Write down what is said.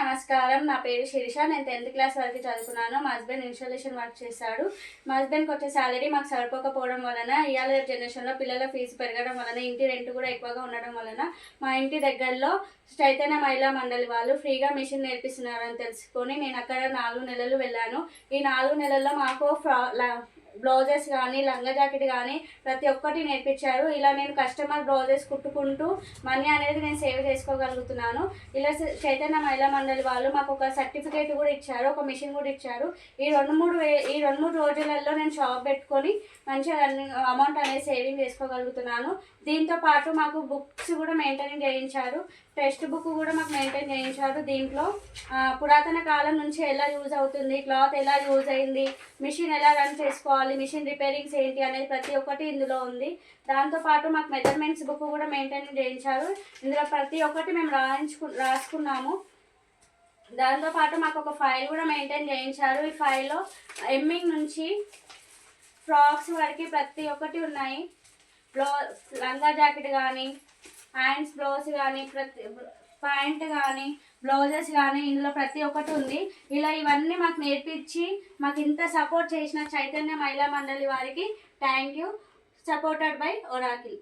నమస్కారం. నా పేరు శిరీష. నేను 10th క్లాస్ వరకు చదువుకున్నాను. మా హస్బెండ్ ఇన్స్టాలేషన్ వర్క్ చేస్తాడు. మా హస్బెండ్కి వచ్చే శాలరీ మాకు సరిపోకపోవడం వలన ఇవాళ రేపు జనరేషన్లో పిల్లల ఫీజు పెరగడం వలన ఇంటి రెంట్ కూడా ఎక్కువగా ఉండడం వలన మా ఇంటి దగ్గరలో చైతన్య మహిళా మండలి వాళ్ళు ఫ్రీగా మిషన్ నేర్పిస్తున్నారని తెలుసుకొని నేను అక్కడ 4 నెలలు వెళ్ళాను. ఈ 4 నెలల్లో మాకు బ్లౌజెస్ కానీ లంగా జాకెట్ కానీ ప్రతి ఒక్కటి నేర్పించారు. ఇలా నేను కస్టమర్ బ్లౌజెస్ కుట్టుకుంటూ మనీ అనేది నేను సేవ్ చేసుకోగలుగుతున్నాను. ఇలా చైతన్య మహిళా మండలి వాళ్ళు మాకు ఒక సర్టిఫికేట్ కూడా ఇచ్చారు, ఒక మిషన్ కూడా ఇచ్చారు. ఈ రెండు మూడు రోజులలో నేను షాప్ పెట్టుకొని మంచిగా అమౌంట్ అనేది సేవింగ్ చేసుకోగలుగుతున్నాను. దీంతో పాటు మాకు బుక్స్ కూడా మెయింటైన్ చేయించారు. టెక్స్ట్ బుక్ కూడా మాకు మెయింటైన్ చేయించారు. దీంట్లో పురాతన కాలం నుంచి ఎలా యూజ్ అవుతుంది, క్లాత్ ఎలా యూజ్ అయింది, మిషన్ ఎలా రన్ చేసుకోవాలి, మిషన్ రిపేరింగ్స్ ఏంటి అనేది ప్రతి ఒక్కటి ఇందులో ఉంది. దాంతోపాటు మాకు మెజర్మెంట్స్ బుక్ కూడా మెయింటైన్ చేయించారు. ఇందులో ప్రతి ఒక్కటి మేము రాసుకున్నాము. దాంతోపాటు మాకు ఒక ఫైల్ కూడా మెయింటైన్ చేయించారు. ఈ ఫైల్లో ఎమ్మింగ్ నుంచి ఫ్రాక్స్ వరకు ప్రతి ఒక్కటి ఉన్నాయి. లంగా జాకెట్ కానీ, హ్యాండ్స్ బ్లౌజ్ కానీ, ప్రతి ప్యాంట్ కానీ, బ్లౌజెస్ కానీ ఇందులో ప్రతి ఒక్కటి ఉంది. ఇలా ఇవన్నీ మాకు నేర్పించి మాకు ఇంత సపోర్ట్ చేసిన చైతన్య మహిళా మండలి వారికి thank you. Supported by Oracle.